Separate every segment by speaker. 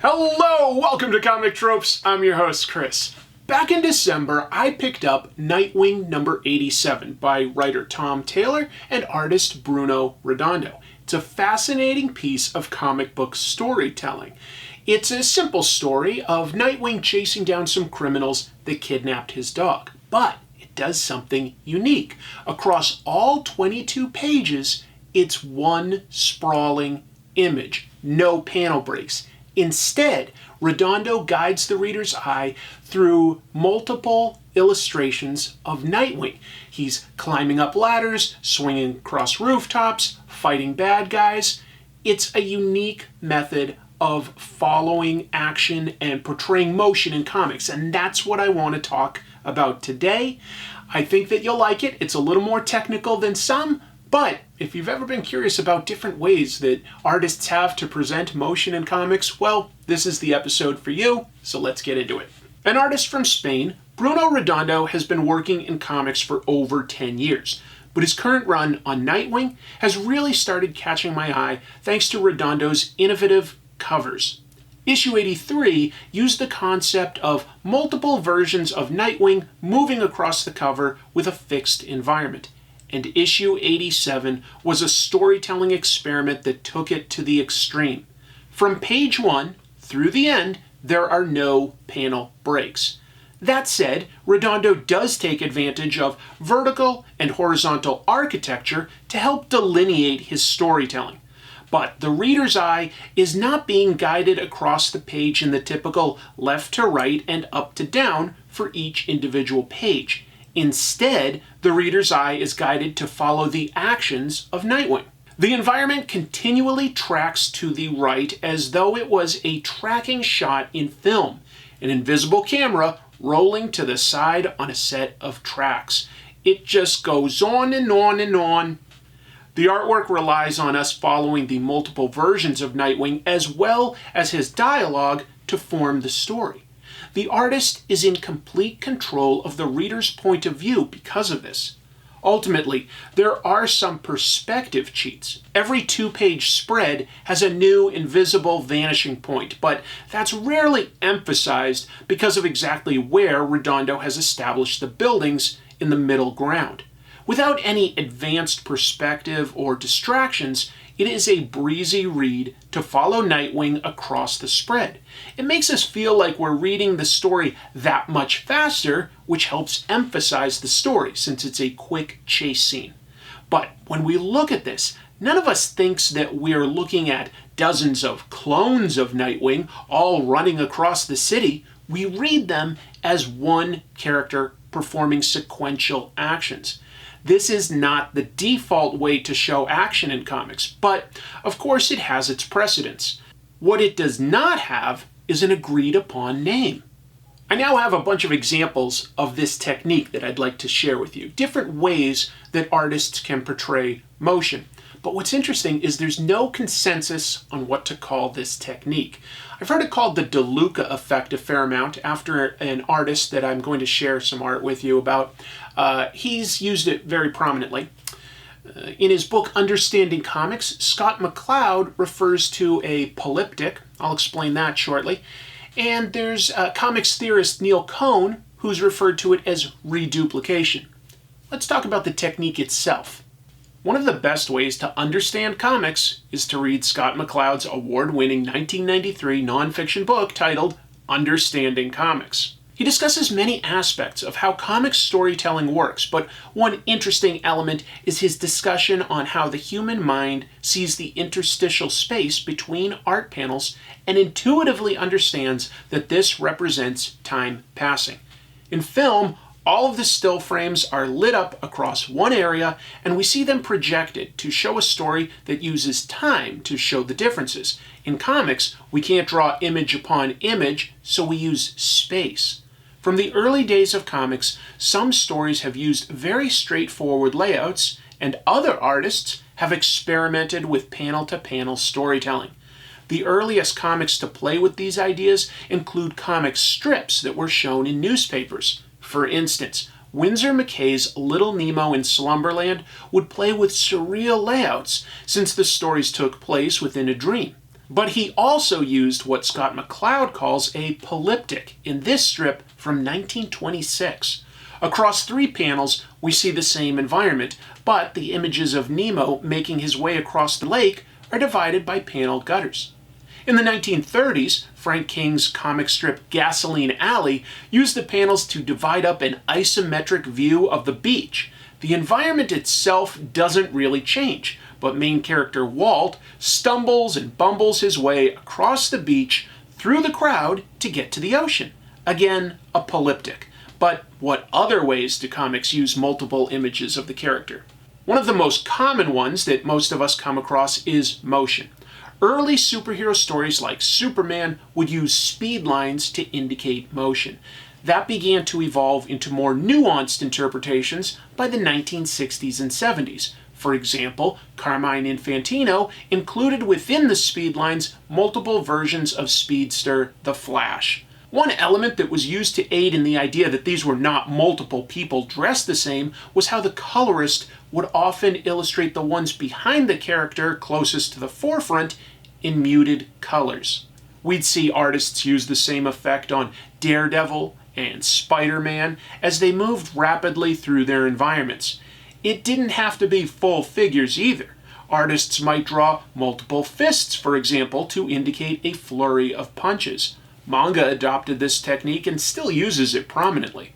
Speaker 1: Hello, welcome to Comic Tropes. I'm your host, Chris. Back in December, I picked up Nightwing number 87 by writer Tom Taylor and artist Bruno Redondo. It's a fascinating piece of comic book storytelling. It's a simple story of Nightwing chasing down some criminals that kidnapped his dog, but it does something unique. Across all 22 pages, it's one sprawling image, no panel breaks. Instead, Redondo guides the reader's eye through multiple illustrations of Nightwing. He's climbing up ladders, swinging across rooftops, fighting bad guys. It's a unique method of following action and portraying motion in comics, and that's what I want to talk about today. I think that you'll like it. It's a little more technical than some, but if you've ever been curious about different ways that artists have to present motion in comics, well, this is the episode for you, so let's get into it. An artist from Spain, Bruno Redondo has been working in comics for over 10 years, but his current run on Nightwing has really started catching my eye thanks to Redondo's innovative covers. Issue 83 used the concept of multiple versions of Nightwing moving across the cover with a fixed environment. And issue 87 was a storytelling experiment that took it to the extreme. From page 1 through the end, there are no panel breaks. That said, Redondo does take advantage of vertical and horizontal architecture to help delineate his storytelling. But the reader's eye is not being guided across the page in the typical left to right and up to down for each individual page. Instead, the reader's eye is guided to follow the actions of Nightwing. The environment continually tracks to the right as though it was a tracking shot in film, an invisible camera rolling to the side on a set of tracks. It just goes on and on and on. The artwork relies on us following the multiple versions of Nightwing as well as his dialogue to form the story. The artist is in complete control of the reader's point of view because of this. Ultimately, there are some perspective cheats. Every 2-page spread has a new invisible vanishing point, but that's rarely emphasized because of exactly where Redondo has established the buildings in the middle ground. Without any advanced perspective or distractions, it is a breezy read to follow Nightwing across the spread. It makes us feel like we're reading the story that much faster, which helps emphasize the story since it's a quick chase scene. But when we look at this, none of us thinks that we're looking at dozens of clones of Nightwing all running across the city. We read them as one character performing sequential actions. This is not the default way to show action in comics, but of course it has its precedents. What it does not have is an agreed upon name. I now have a bunch of examples of this technique that I'd like to share with you, different ways that artists can portray motion. But what's interesting is there's no consensus on what to call this technique. I've heard it called the De Luca Effect a fair amount after an artist that I'm going to share some art with you about. He's used it very prominently. In his book Understanding Comics, Scott McCloud refers to a polyptych. I'll explain that shortly. And there's comics theorist Neil Cohn, who's referred to it as reduplication. Let's talk about the technique itself. One of the best ways to understand comics is to read Scott McCloud's award-winning 1993 nonfiction book titled Understanding Comics. He discusses many aspects of how comic storytelling works, but one interesting element is his discussion on how the human mind sees the interstitial space between art panels and intuitively understands that this represents time passing. In film, all of the still frames are lit up across one area, and we see them projected to show a story that uses time to show the differences. In comics, we can't draw image upon image, so we use space. From the early days of comics, some stories have used very straightforward layouts, and other artists have experimented with panel-to-panel storytelling. The earliest comics to play with these ideas include comic strips that were shown in newspapers. For instance, Winsor McCay's Little Nemo in Slumberland would play with surreal layouts since the stories took place within a dream. But he also used what Scott McCloud calls a polyptych in this strip from 1926. Across 3 panels, we see the same environment, but the images of Nemo making his way across the lake are divided by panel gutters. In the 1930s, Frank King's comic strip Gasoline Alley used the panels to divide up an isometric view of the beach. The environment itself doesn't really change, but main character Walt stumbles and bumbles his way across the beach through the crowd to get to the ocean. Again, a polyptych. But what other ways do comics use multiple images of the character? One of the most common ones that most of us come across is motion. Early superhero stories like Superman would use speed lines to indicate motion. That began to evolve into more nuanced interpretations by the 1960s and 70s. For example, Carmine Infantino included within the speed lines multiple versions of Speedster the Flash. One element that was used to aid in the idea that these were not multiple people dressed the same was how the colorist would often illustrate the ones behind the character closest to the forefront in muted colors. We'd see artists use the same effect on Daredevil and Spider-Man as they moved rapidly through their environments. It didn't have to be full figures either. Artists might draw multiple fists, for example, to indicate a flurry of punches. Manga adopted this technique and still uses it prominently.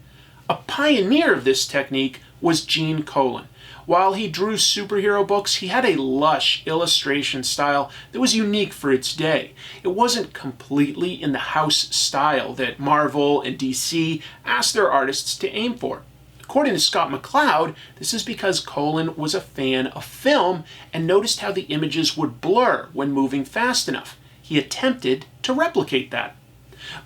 Speaker 1: A pioneer of this technique was Gene Colan. While he drew superhero books, he had a lush illustration style that was unique for its day. It wasn't completely in the house style that Marvel and DC asked their artists to aim for. According to Scott McCloud, this is because Colan was a fan of film and noticed how the images would blur when moving fast enough. He attempted to replicate that.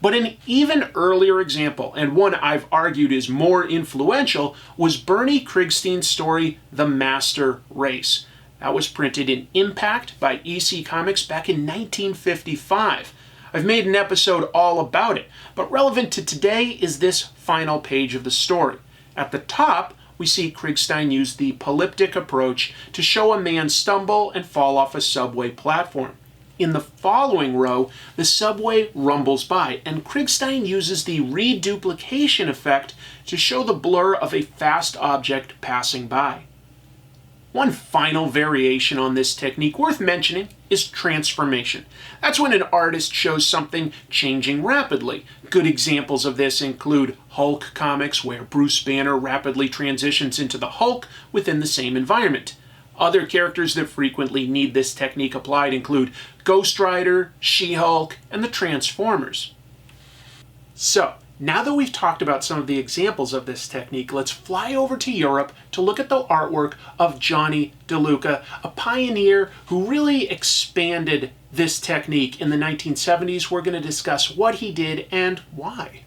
Speaker 1: But an even earlier example, and one I've argued is more influential, was Bernie Krigstein's story, The Master Race. That was printed in Impact by EC Comics back in 1955. I've made an episode all about it, but relevant to today is this final page of the story. At the top, we see Krigstein use the polyptych approach to show a man stumble and fall off a subway platform. In the following row, the subway rumbles by, and Krigstein uses the reduplication effect to show the blur of a fast object passing by. One final variation on this technique worth mentioning is transformation. That's when an artist shows something changing rapidly. Good examples of this include Hulk comics, where Bruce Banner rapidly transitions into the Hulk within the same environment. Other characters that frequently need this technique applied include Ghost Rider, She-Hulk, and the Transformers. So, now that we've talked about some of the examples of this technique, let's fly over to Europe to look at the artwork of Gianni De Luca, a pioneer who really expanded this technique in the 1970s. We're going to discuss what he did and why.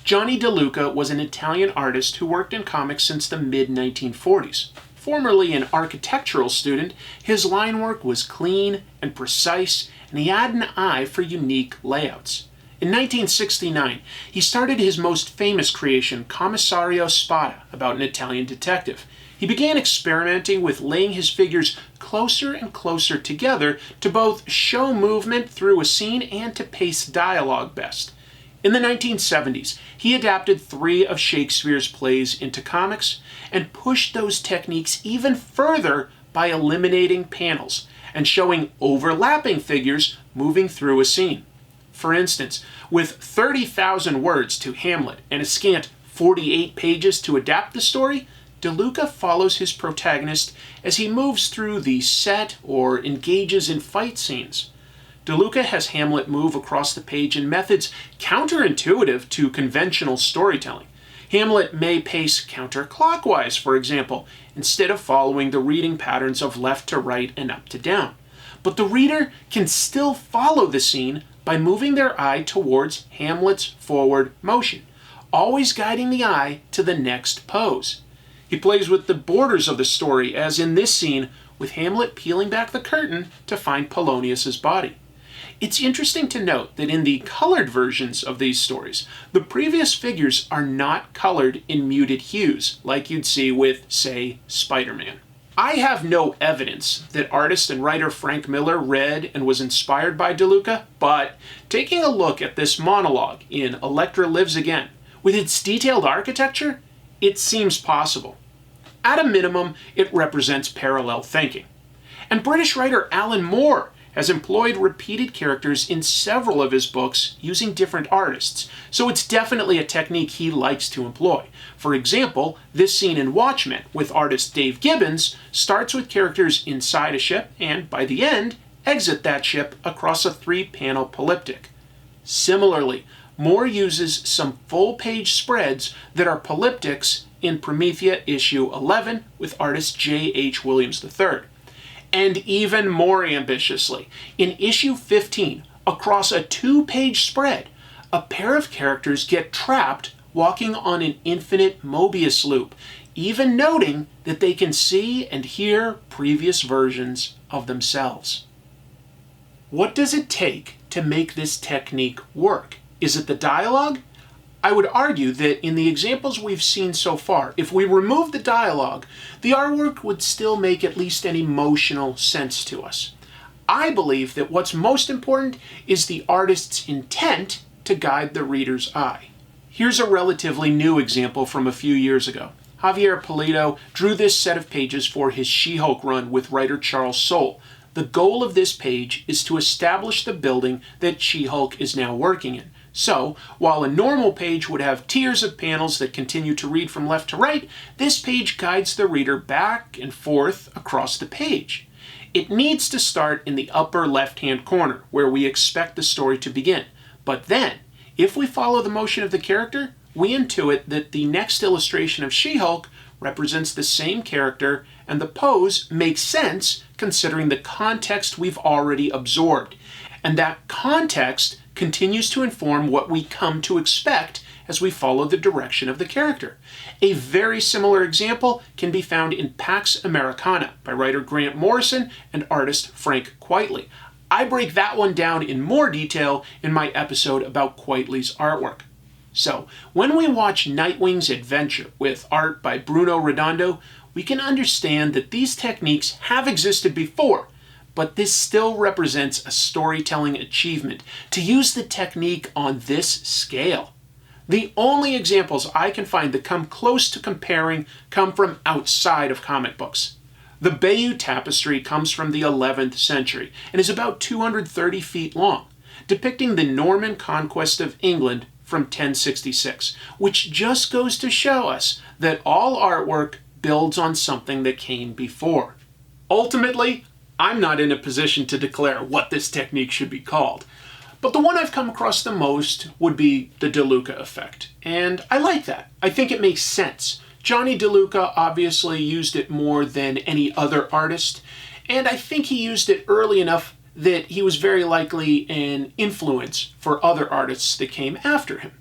Speaker 1: Gianni De Luca was an Italian artist who worked in comics since the mid-1940s. Formerly an architectural student, his line work was clean and precise, and he had an eye for unique layouts. In 1969, he started his most famous creation, Commissario Spada, about an Italian detective. He began experimenting with laying his figures closer and closer together to both show movement through a scene and to pace dialogue best. In the 1970s, he adapted 3 of Shakespeare's plays into comics and pushed those techniques even further by eliminating panels and showing overlapping figures moving through a scene. For instance, with 30,000 words to Hamlet and a scant 48 pages to adapt the story, De Luca follows his protagonist as he moves through the set or engages in fight scenes. De Luca has Hamlet move across the page in methods counterintuitive to conventional storytelling. Hamlet may pace counterclockwise, for example, instead of following the reading patterns of left to right and up to down. But the reader can still follow the scene by moving their eye towards Hamlet's forward motion, always guiding the eye to the next pose. He plays with the borders of the story, as in this scene, with Hamlet peeling back the curtain to find Polonius's body. It's interesting to note that in the colored versions of these stories, the previous figures are not colored in muted hues, like you'd see with, say, Spider-Man. I have no evidence that artist and writer Frank Miller read and was inspired by De Luca, but taking a look at this monologue in Elektra Lives Again, with its detailed architecture, it seems possible. At a minimum, it represents parallel thinking. And British writer Alan Moore has employed repeated characters in several of his books using different artists, so it's definitely a technique he likes to employ. For example, this scene in Watchmen with artist Dave Gibbons starts with characters inside a ship and, by the end, exit that ship across a 3-panel polyptych. Similarly, Moore uses some full-page spreads that are polyptychs in Promethea issue 11 with artist J.H. Williams III. And even more ambitiously, in issue 15, across a 2-page spread, a pair of characters get trapped walking on an infinite Mobius loop, even noting that they can see and hear previous versions of themselves. What does it take to make this technique work? Is it the dialogue? I would argue that in the examples we've seen so far, if we remove the dialogue, the artwork would still make at least an emotional sense to us. I believe that what's most important is the artist's intent to guide the reader's eye. Here's a relatively new example from a few years ago. Javier Pulido drew this set of pages for his She-Hulk run with writer Charles Soule. The goal of this page is to establish the building that She-Hulk is now working in. So, while a normal page would have tiers of panels that continue to read from left to right, this page guides the reader back and forth across the page. It needs to start in the upper left-hand corner, where we expect the story to begin. But then, if we follow the motion of the character, we intuit that the next illustration of She-Hulk represents the same character, and the pose makes sense considering the context we've already absorbed. And that context continues to inform what we come to expect as we follow the direction of the character. A very similar example can be found in Pax Americana by writer Grant Morrison and artist Frank Quitely. I break that one down in more detail in my episode about Quitely's artwork. So, when we watch Nightwing's Adventure with art by Bruno Redondo, we can understand that these techniques have existed before, but this still represents a storytelling achievement to use the technique on this scale. The only examples I can find that come close to comparing come from outside of comic books. The Bayeux Tapestry comes from the 11th century and is about 230 feet long, depicting the Norman conquest of England from 1066, which just goes to show us that all artwork builds on something that came before. Ultimately, I'm not in a position to declare what this technique should be called, but the one I've come across the most would be the De Luca effect, and I like that. I think it makes sense. Gianni De Luca obviously used it more than any other artist, and I think he used it early enough that he was very likely an influence for other artists that came after him.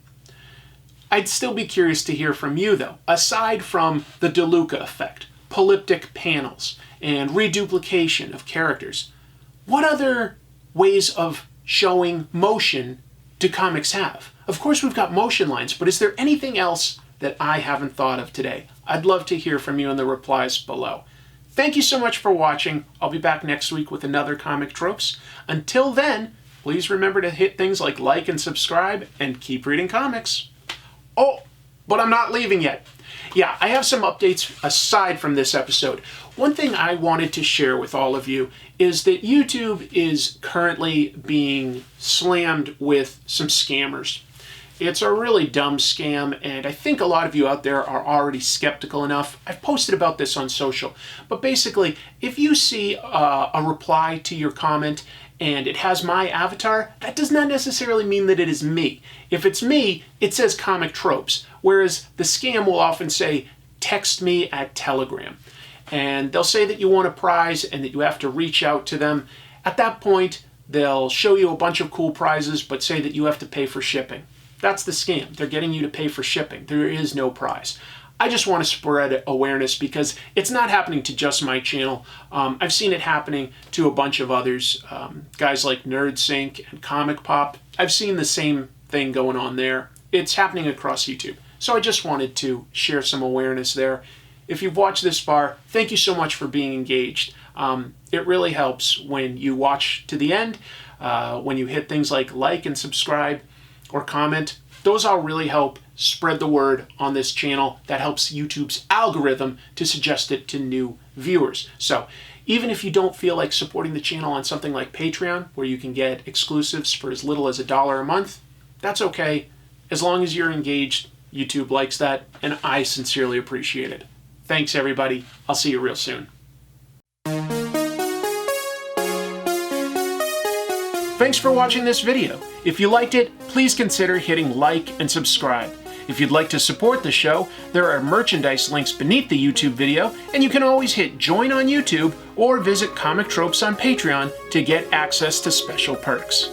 Speaker 1: I'd still be curious to hear from you though, aside from the De Luca effect, polyptych panels, and reduplication of characters. What other ways of showing motion do comics have? Of course we've got motion lines, but is there anything else that I haven't thought of today? I'd love to hear from you in the replies below. Thank you so much for watching. I'll be back next week with another Comic Tropes. Until then, please remember to hit things like and subscribe, and keep reading comics. Oh, but I'm not leaving yet. Yeah, I have some updates aside from this episode. One thing I wanted to share with all of you is that YouTube is currently being slammed with some scammers. It's a really dumb scam, and I think a lot of you out there are already skeptical enough. I've posted about this on social, but basically, if you see a reply to your comment and it has my avatar, that does not necessarily mean that it is me. If it's me, it says Comic Tropes, whereas the scam will often say, text me at Telegram. And they'll say that you want a prize and that you have to reach out to them. At that point, they'll show you a bunch of cool prizes, but say that you have to pay for shipping. That's the scam. They're getting you to pay for shipping. There is no prize. I just want to spread awareness because it's not happening to just my channel. I've seen it happening to a bunch of others, guys like NerdSync and Comic Pop. I've seen the same thing going on there. It's happening across YouTube. So I just wanted to share some awareness there. If you've watched this far, thank you so much for being engaged. It really helps when you watch to the end, when you hit things like and subscribe or comment. Those all really help spread the word on this channel. That helps YouTube's algorithm to suggest it to new viewers. So even if you don't feel like supporting the channel on something like Patreon, where you can get exclusives for as little as $1 a month, that's okay. As long as you're engaged, YouTube likes that, and I sincerely appreciate it. Thanks, everybody. I'll see you real soon. Thanks for watching this video. If you liked it, please consider hitting like and subscribe. If you'd like to support the show, there are merchandise links beneath the YouTube video, and you can always hit join on YouTube or visit Comic Tropes on Patreon to get access to special perks.